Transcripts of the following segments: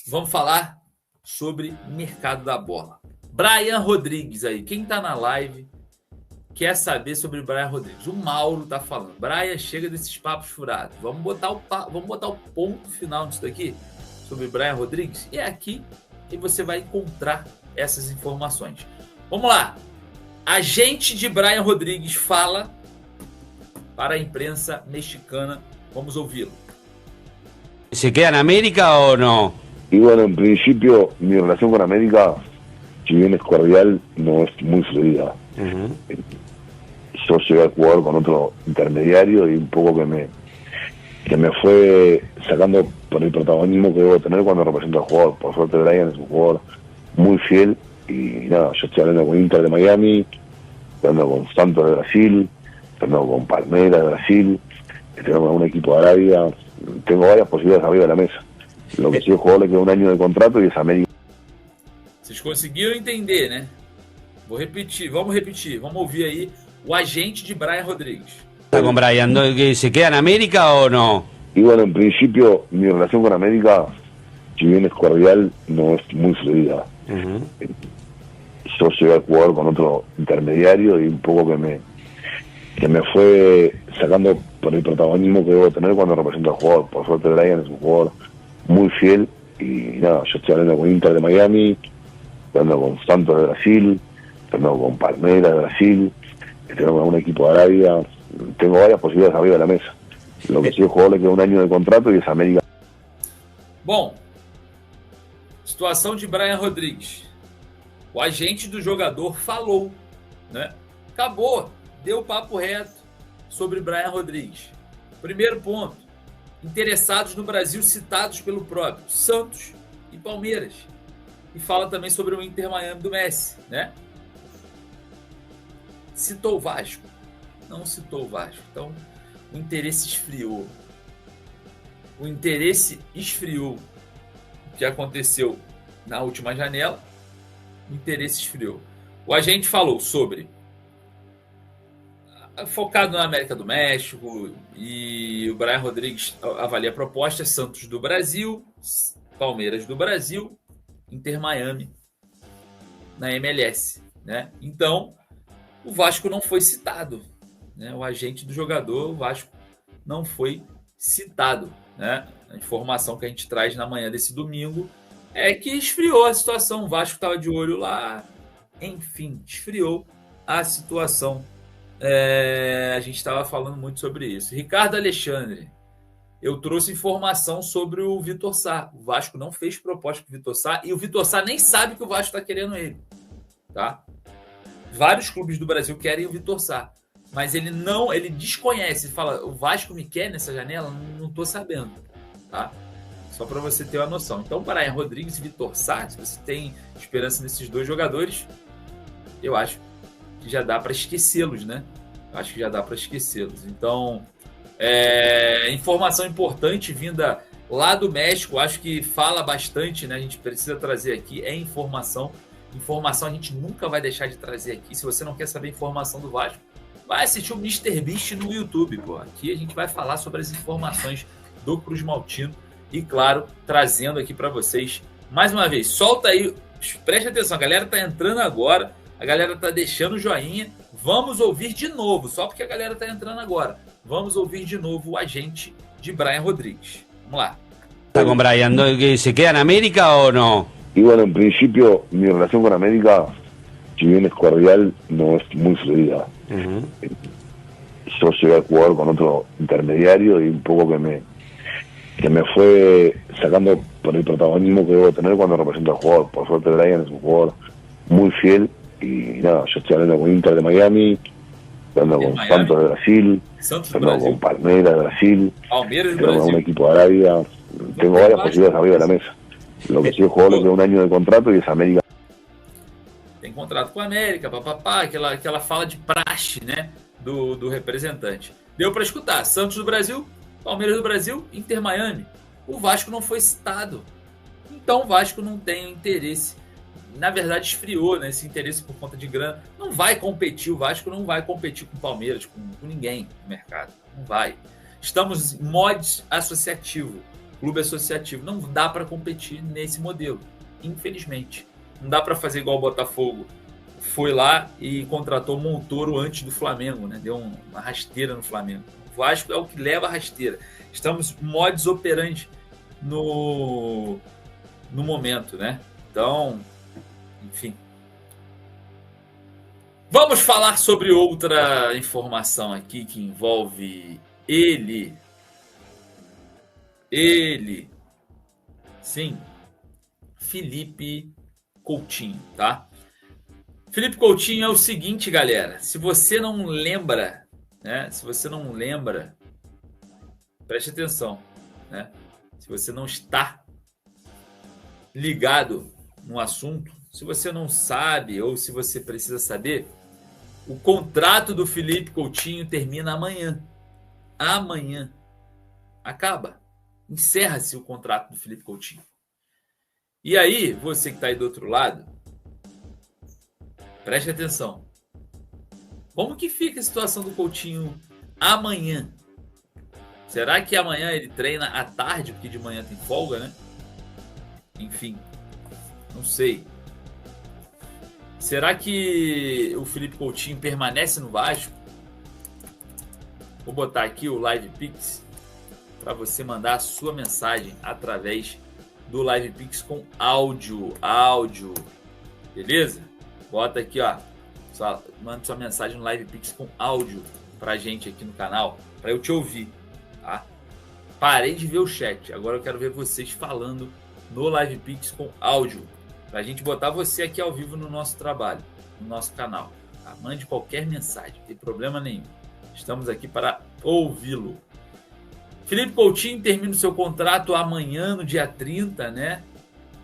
Vamos falar sobre o mercado da bola. Brian Rodrigues aí. Quem tá na live quer saber sobre o Brian Rodrigues. O Mauro tá falando. Brian, chega desses papos furados. Vamos botar o ponto final disso daqui sobre o Brian Rodrigues. E é aqui que você vai encontrar essas informações. Vamos lá. Agente de Brian Rodrigues fala para a imprensa mexicana. Vamos ouvi-lo. ¿Se queda en América o no? Y bueno, en principio mi relación con América, si bien es cordial, no es muy fluida. Yo llegué a jugar con otro intermediario y un poco que me fue sacando por el protagonismo que debo tener cuando represento al jugador. Por suerte Brian es un jugador muy fiel y nada, yo estoy hablando con Inter de Miami, hablando con Santos de Brasil, hablando con Palmeiras de Brasil, estoy hablando con un equipo de Arabia, tengo varias posibilidades arriba de la mesa. Lo que sí, el jugador le queda un año de contrato y es América. Vocês conseguiram entender, né? Vamos repetir, vamos ouvir aí o agente de Brian Rodrigues. ¿Está con Brian? ¿Se queda en América o no? Y bueno, en principio mi relación con América, si bien es cordial, no es muy fluida. Yo llegué a jugar con otro intermediario y un poco que me fue sacando por el protagonismo que debo tener cuando represento al jugador. Por suerte Brian es un jugador muy fiel y nada, yo estoy hablando con Inter de Miami, hablando con Santos de Brasil, hablando con Palmeiras de Brasil, estoy hablando con un equipo de Arabia, tengo varias posibilidades arriba de la mesa. Lo que sí, el jugador le queda un año de contrato y es América. Bom, situação de Brian Rodrigues. O agente do jogador falou, né? Acabou, deu papo reto sobre Brian Rodrigues. Primeiro ponto, interessados no Brasil citados pelo próprio Santos e Palmeiras. E fala também sobre o Inter Miami do Messi, né? Citou o Vasco? Não citou o Vasco. Então, o interesse esfriou. O que aconteceu na última janela, o interesse esfriou. O agente falou sobre focado na América do México, e o Brian Rodrigues avalia propostas: Santos do Brasil, Palmeiras do Brasil, Inter Miami na MLS, né? Então, o Vasco não foi citado, né? O agente do jogador, o Vasco não foi citado, né? A informação que a gente traz na manhã desse domingo é que esfriou a situação. O Vasco estava de olho lá, enfim, esfriou a situação. A gente estava falando muito sobre isso. Ricardo Alexandre, eu trouxe informação sobre o Vitor Sá. O Vasco não fez proposta para o Vitor Sá e o Vitor Sá nem sabe que o Vasco está querendo ele, tá? Vários clubes do Brasil querem o Vitor Sá, mas ele desconhece. Ele fala: o Vasco me quer nessa janela? Não estou sabendo, tá? Só para você ter uma noção. Então, Brian Rodrigues e Vitor Sá, se você tem esperança nesses dois jogadores, eu acho que já dá para esquecê-los, né? Acho que já dá para esquecê-los. Então, informação importante vinda lá do México, acho que fala bastante, né? A gente precisa trazer aqui, informação. Informação a gente nunca vai deixar de trazer aqui. Se você não quer saber informação do Vasco, vai assistir o Mr. Beast no YouTube, pô. Aqui a gente vai falar sobre as informações do Cruz Maltino e, claro, trazendo aqui para vocês mais uma vez. Solta aí, preste atenção, a galera tá entrando agora. A galera tá deixando o joinha. Vamos ouvir de novo, só porque a galera tá entrando agora. Vamos ouvir de novo o agente de Brian Rodrigues. Vamos lá. ¿Está con Brian? ¿Se queda en América o no? Y bueno, en principio mi relación con América, si bien es cordial, no es muy fluida. Yo llegué a jugar con otro intermediario y un poco que me fue sacando por el protagonismo que debo tener cuando represento al jugador. Por suerte Brian es un jugador muy fiel y nada, yo estoy hablando con Inter de Miami, hablando con Santos de Brasil, hablando con Palmeiras de Brasil, Palmeiras de hablando con un equipo de Arabia, tengo varias posibilidades arriba de la mesa. Lo que sí, el jugador le queda un año de contrato y es América. Tem contrato com a América, papapá, aquela fala de praxe, né, do representante. Deu para escutar: Santos do Brasil, Palmeiras do Brasil, Inter Miami. O Vasco não foi citado. Então o Vasco não tem interesse. Na verdade, esfriou, né, esse interesse por conta de grana. Não vai competir, o Vasco não vai competir com o Palmeiras, com ninguém no mercado. Não vai. Estamos em modo associativo. clube associativo. Não dá para competir nesse modelo, infelizmente. Não dá para fazer igual o Botafogo. Foi lá e contratou o Montoro antes do Flamengo, né? Deu uma rasteira no Flamengo. O Vasco é o que leva a rasteira. Estamos modus operandi no momento, né? Então, enfim. Vamos falar sobre outra informação aqui que envolve ele. Sim, Felipe Coutinho, tá? Felipe Coutinho é o seguinte, galera. Se você não lembra, né? Preste atenção, né? Se você não está ligado no assunto, se você não sabe ou se você precisa saber, o contrato do Felipe Coutinho termina amanhã. Amanhã. Acaba. Encerra-se o contrato do Felipe Coutinho. E aí, você que está aí do outro lado, preste atenção. Como que fica a situação do Coutinho amanhã? Será que amanhã ele treina à tarde, porque de manhã tem folga, né? Enfim, não sei. Será que o Felipe Coutinho permanece no Vasco? Vou botar aqui o Live Pix para você mandar a sua mensagem através do Live Pix com áudio. Beleza? Bota aqui, ó. Manda sua mensagem no Live Pix com áudio pra gente aqui no canal, para eu te ouvir, tá? Parei de ver o chat. Agora eu quero ver vocês falando no Live Pix com áudio, pra gente botar você aqui ao vivo no nosso trabalho, no nosso canal, tá? Mande qualquer mensagem, não tem problema nenhum. Estamos aqui para ouvi-lo. Felipe Coutinho termina o seu contrato amanhã, no dia 30, né?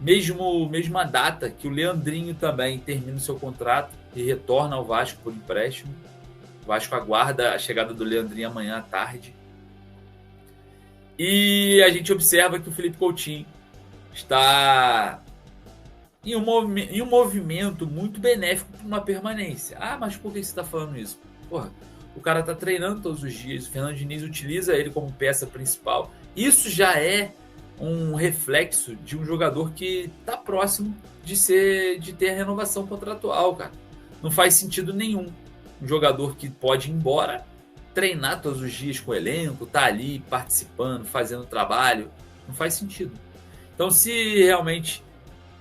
Mesma data que o Leandrinho também termina o seu contrato e retorna ao Vasco por empréstimo. O Vasco aguarda a chegada do Leandrinho amanhã à tarde. E a gente observa que o Felipe Coutinho está em um movimento muito benéfico para uma permanência. Ah, mas por que você está falando isso? Porra, o cara está treinando todos os dias. O Fernando Diniz utiliza ele como peça principal. Isso já é um reflexo de um jogador que está próximo de ter a renovação contratual, cara. Não faz sentido nenhum um jogador que pode ir embora, treinar todos os dias com o elenco, tá ali participando, fazendo trabalho. Não faz sentido. Então, se realmente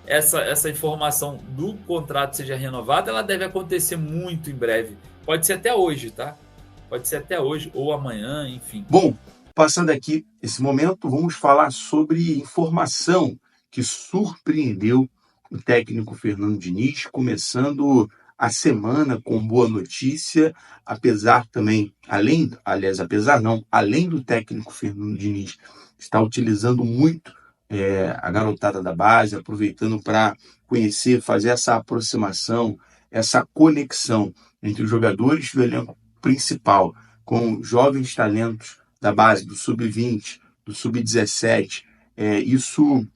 essa informação do contrato seja renovada, ela deve acontecer muito em breve. Pode ser até hoje, tá? Pode ser até hoje ou amanhã, enfim. Bom, passando aqui esse momento, vamos falar sobre informação que surpreendeu o técnico Fernando Diniz, começando a semana com boa notícia, além do técnico Fernando Diniz estar utilizando muito a garotada da base, aproveitando para conhecer, fazer essa aproximação, essa conexão entre os jogadores do elenco principal com jovens talentos da base, do sub-20, do sub-17. Isso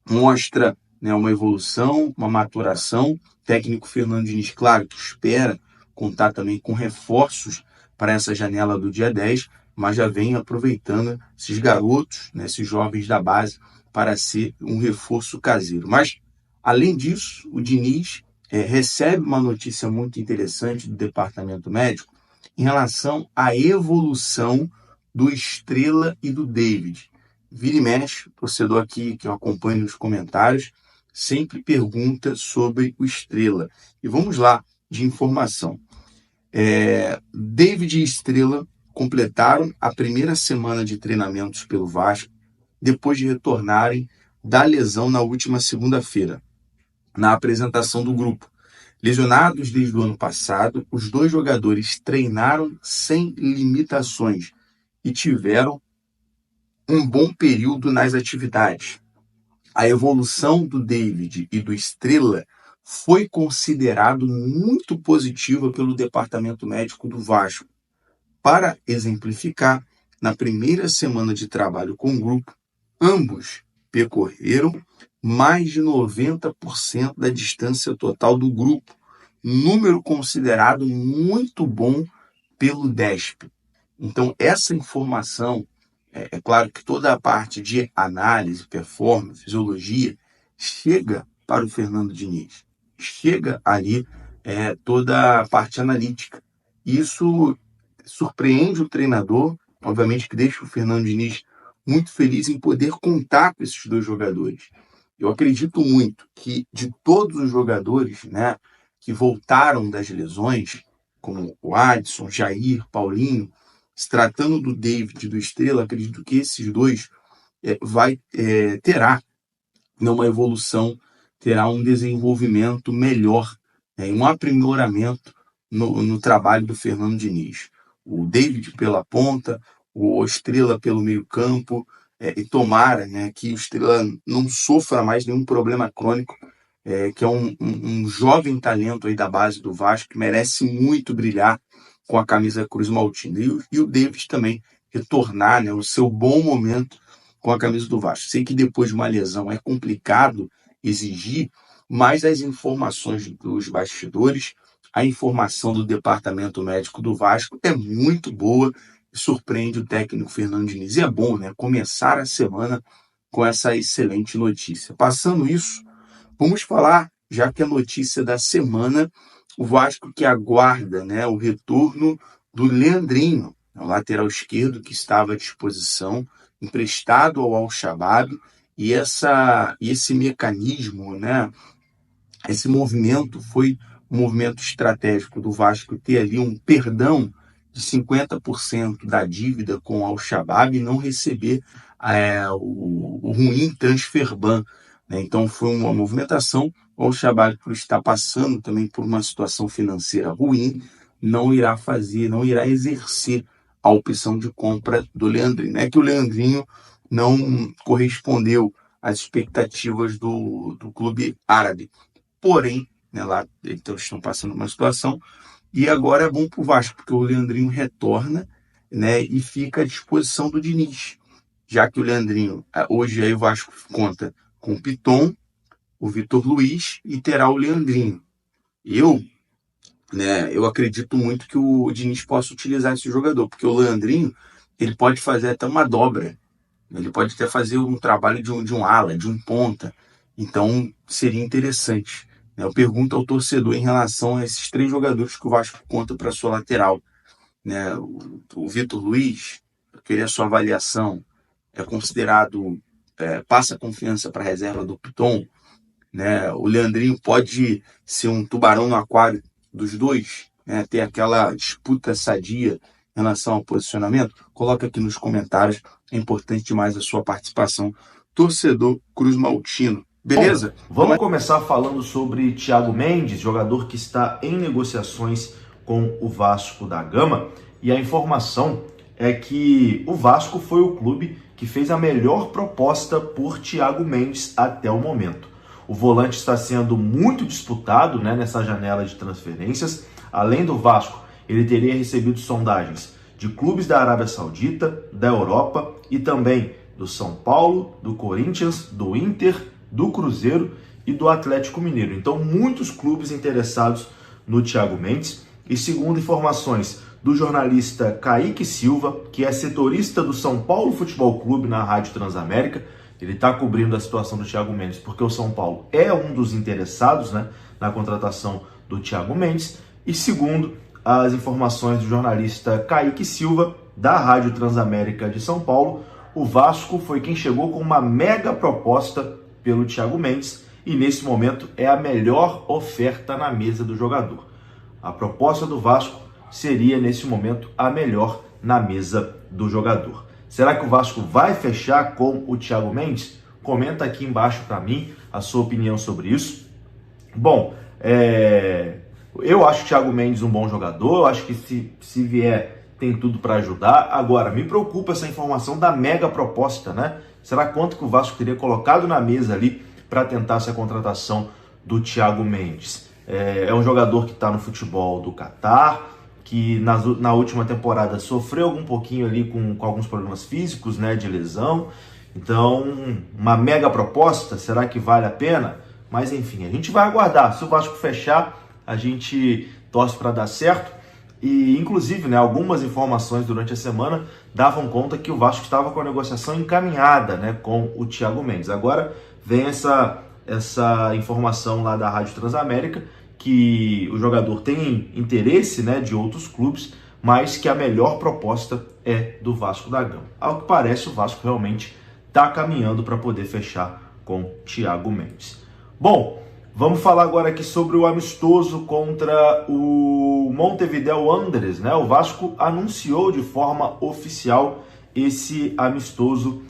mostra, né, uma evolução, uma maturação. O técnico Fernando Diniz, claro, que espera contar também com reforços para essa janela do dia 10, mas já vem aproveitando esses garotos, né, esses jovens da base, para ser um reforço caseiro. Mas, além disso, o Diniz recebe uma notícia muito interessante do departamento médico em relação à evolução do Estrela e do David. Vira e mexe, torcedor aqui que eu acompanho nos comentários, sempre pergunta sobre o Estrela. E vamos lá de informação. David e Estrela completaram a primeira semana de treinamentos pelo Vasco, depois de retornarem da lesão na última segunda-feira, na apresentação do grupo. Lesionados desde o ano passado, os dois jogadores treinaram sem limitações e tiveram um bom período nas atividades. A evolução do David e do Estrela foi considerado muito positiva pelo departamento médico do Vasco. Para exemplificar, na primeira semana de trabalho com o grupo, ambos percorreram mais de 90% da distância total do grupo, número considerado muito bom pelo DESP. Então, essa informação É claro que toda a parte de análise, performance, fisiologia, chega para o Fernando Diniz. Chega ali toda a parte analítica. Isso surpreende o treinador, obviamente que deixa o Fernando Diniz muito feliz em poder contar com esses dois jogadores. Eu acredito muito que de todos os jogadores, né, que voltaram das lesões, como o Adson, Jair, Paulinho, se tratando do David e do Estrela, acredito que esses dois terá uma evolução, terá um desenvolvimento melhor, um aprimoramento no trabalho do Fernando Diniz. O David pela ponta, o Estrela pelo meio campo, e tomara, né, que o Estrela não sofra mais nenhum problema crônico, que é um jovem talento aí da base do Vasco, que merece muito brilhar com a camisa Cruz Maltina. E o David também retornar, né, o seu bom momento com a camisa do Vasco. Sei que depois de uma lesão é complicado exigir, mas as informações dos bastidores, a informação do departamento médico do Vasco é muito boa e surpreende o técnico Fernando Diniz. E é bom, né, começar a semana com essa excelente notícia. Passando isso, vamos falar, já que a notícia da semana, o Vasco que aguarda, né, o retorno do Leandrinho, o lateral esquerdo que estava à disposição, emprestado ao Al-Shabaab, e esse mecanismo, né, esse movimento foi um movimento estratégico do Vasco ter ali um perdão de 50% da dívida com o Al-Shabaab e não receber o ruim transfer ban. Né? Então foi uma movimentação. O Al-Shabaab, por estar passando também por uma situação financeira ruim, não irá exercer a opção de compra do Leandrinho. Não é que o Leandrinho não correspondeu às expectativas do clube árabe. Porém, né, lá então, estão passando uma situação, e agora é bom para o Vasco, porque o Leandrinho retorna, né, e fica à disposição do Diniz. Já que o Leandrinho, hoje aí o Vasco conta com o Piton, o Vitor Luiz e terá o Leandrinho. Eu acredito muito que o Diniz possa utilizar esse jogador, porque o Leandrinho ele pode fazer até uma dobra, ele pode até fazer um trabalho de um ala, de um ponta, então seria interessante. Eu pergunto ao torcedor em relação a esses três jogadores que o Vasco conta para sua lateral. Né? O Vitor Luiz, eu queria a sua avaliação, é considerado, passa confiança para a reserva do Piton. Né? O Leandrinho pode ser um tubarão no aquário dos dois, né? Ter aquela disputa sadia em relação ao posicionamento. Coloca aqui nos comentários, é importante demais a sua participação. Torcedor Cruz Maltino. Beleza? Bom, vamos começar falando sobre Thiago Mendes, jogador que está em negociações com o Vasco da Gama. E a informação é que o Vasco foi o clube que fez a melhor proposta por Thiago Mendes até o momento. O volante está sendo muito disputado, né, nessa janela de transferências. Além do Vasco, ele teria recebido sondagens de clubes da Arábia Saudita, da Europa e também do São Paulo, do Corinthians, do Inter, do Cruzeiro e do Atlético Mineiro. Então, muitos clubes interessados no Thiago Mendes. E segundo informações do jornalista Kaique Silva, que é setorista do São Paulo Futebol Clube na Rádio Transamérica, ele está cobrindo a situação do Thiago Mendes porque o São Paulo é um dos interessados, né, na contratação do Thiago Mendes. E segundo as informações do jornalista Kaique Silva, da Rádio Transamérica de São Paulo, o Vasco foi quem chegou com uma mega proposta pelo Thiago Mendes e nesse momento é a melhor oferta na mesa do jogador. A proposta do Vasco seria nesse momento a melhor na mesa do jogador. Será que o Vasco vai fechar com o Thiago Mendes? Comenta aqui embaixo para mim a sua opinião sobre isso. Bom, eu acho o Thiago Mendes um bom jogador, eu acho que se vier tem tudo para ajudar. Agora, me preocupa essa informação da mega proposta, né? Será quanto que o Vasco teria colocado na mesa ali para tentar essa contratação do Thiago Mendes? É um jogador que está no futebol do Catar, que na última temporada sofreu um pouquinho ali com alguns problemas físicos, né, de lesão. Então, uma mega proposta, será que vale a pena? Mas enfim, a gente vai aguardar. Se o Vasco fechar, a gente torce para dar certo. E, inclusive, né, algumas informações durante a semana davam conta que o Vasco estava com a negociação encaminhada, né, com o Thiago Mendes. Agora vem essa informação lá da Rádio Transamérica, que o jogador tem interesse, né, de outros clubes, mas que a melhor proposta é do Vasco da Gama. Ao que parece, o Vasco realmente está caminhando para poder fechar com Thiago Mendes. Bom, vamos falar agora aqui sobre o amistoso contra o Montevideo Wanderers, né? O Vasco anunciou de forma oficial esse amistoso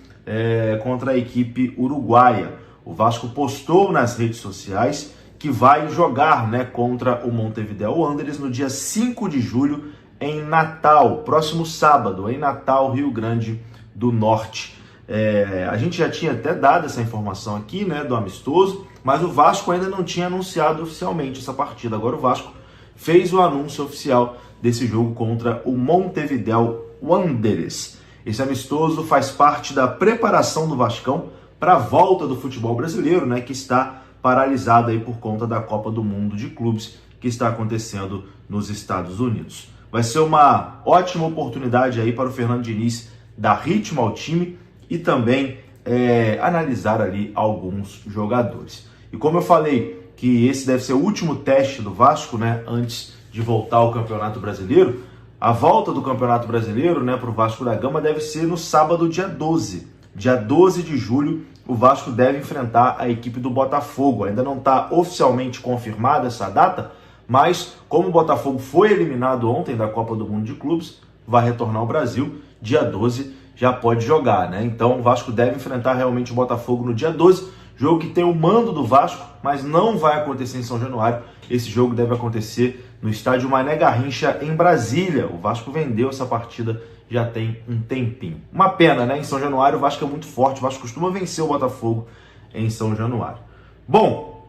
contra a equipe uruguaia. O Vasco postou nas redes sociais que vai jogar, né, contra o Montevideo Wanderers no dia 5 de julho em Natal, próximo sábado, em Natal, Rio Grande do Norte. A gente já tinha até dado essa informação aqui, né, do amistoso, mas o Vasco ainda não tinha anunciado oficialmente essa partida. Agora o Vasco fez o anúncio oficial desse jogo contra o Montevideo Wanderers. Esse amistoso faz parte da preparação do Vascão para a volta do futebol brasileiro, né, que está paralisado aí por conta da Copa do Mundo de Clubes que está acontecendo nos Estados Unidos. Vai ser uma ótima oportunidade aí para o Fernando Diniz dar ritmo ao time e também analisar ali alguns jogadores. E como eu falei que esse deve ser o último teste do Vasco, né, antes de voltar ao Campeonato Brasileiro, a volta do Campeonato Brasileiro, né, para o Vasco da Gama deve ser no sábado, dia 12. Dia 12 de julho, o Vasco deve enfrentar a equipe do Botafogo. Ainda não está oficialmente confirmada essa data, mas como o Botafogo foi eliminado ontem da Copa do Mundo de Clubes, vai retornar ao Brasil, dia 12 já pode jogar, né? Então o Vasco deve enfrentar realmente o Botafogo no dia 12, jogo que tem o mando do Vasco, mas não vai acontecer em São Januário. Esse jogo deve acontecer no estádio Mané Garrincha, em Brasília. O Vasco vendeu essa partida já tem um tempinho. Uma pena, né? Em São Januário o Vasco é muito forte, o Vasco costuma vencer o Botafogo em São Januário. Bom,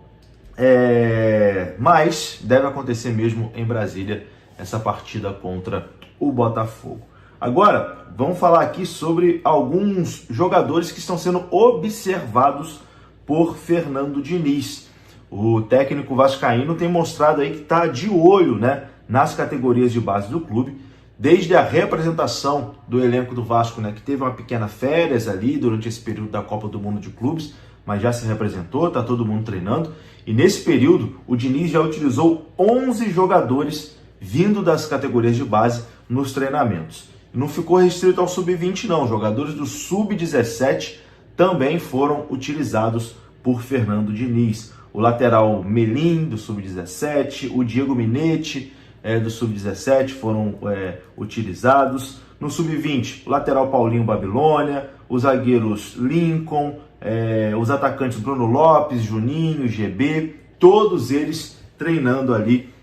mas deve acontecer mesmo em Brasília essa partida contra o Botafogo. Agora, vamos falar aqui sobre alguns jogadores que estão sendo observados por Fernando Diniz. O técnico vascaíno tem mostrado aí que está de olho, né, nas categorias de base do clube, desde a reapresentação do elenco do Vasco, né, que teve uma pequena férias ali durante esse período da Copa do Mundo de Clubes, mas já se reapresentou, está todo mundo treinando. E nesse período, o Diniz já utilizou 11 jogadores vindo das categorias de base nos treinamentos. Não ficou restrito ao Sub-20 não, jogadores do Sub-17 também foram utilizados por Fernando Diniz. O lateral Melim, do Sub-17, o Diego Minetti, do Sub-17, foram utilizados. No Sub-20, o lateral Paulinho Babilônia, os zagueiros Lincoln, os atacantes Bruno Lopes, Juninho, GB, todos eles treinando ali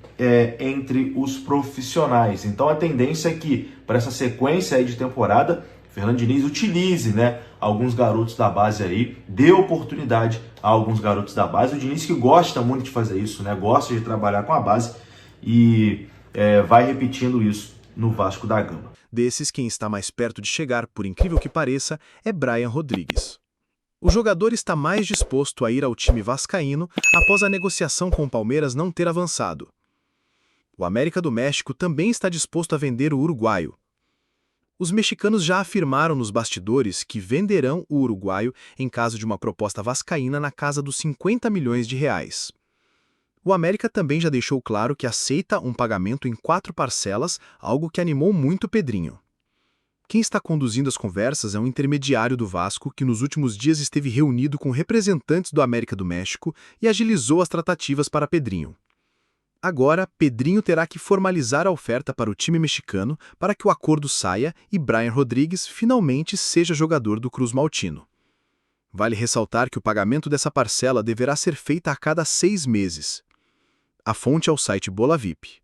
entre os profissionais. Então a tendência é que, para essa sequência aí de temporada, Fernando Diniz utilize, né, alguns garotos da base aí, dê oportunidade a alguns garotos da base. O Diniz que gosta muito de fazer isso, né, gosta de trabalhar com a base e vai repetindo isso no Vasco da Gama. Desses, quem está mais perto de chegar, por incrível que pareça, é Brian Rodrigues. O jogador está mais disposto a ir ao time vascaíno após a negociação com o Palmeiras não ter avançado. O América do México também está disposto a vender o uruguaio. Os mexicanos já afirmaram nos bastidores que venderão o uruguaio em caso de uma proposta vascaína na casa dos 50 milhões de reais. O América também já deixou claro que aceita um pagamento em 4 parcelas, algo que animou muito Pedrinho. Quem está conduzindo as conversas é um intermediário do Vasco que nos últimos dias esteve reunido com representantes do América do México e agilizou as tratativas para Pedrinho. Agora, Pedrinho terá que formalizar a oferta para o time mexicano para que o acordo saia e Brian Rodrigues finalmente seja jogador do Cruz Maltino. Vale ressaltar que o pagamento dessa parcela deverá ser feito a cada 6 meses. A fonte é o site Bola VIP.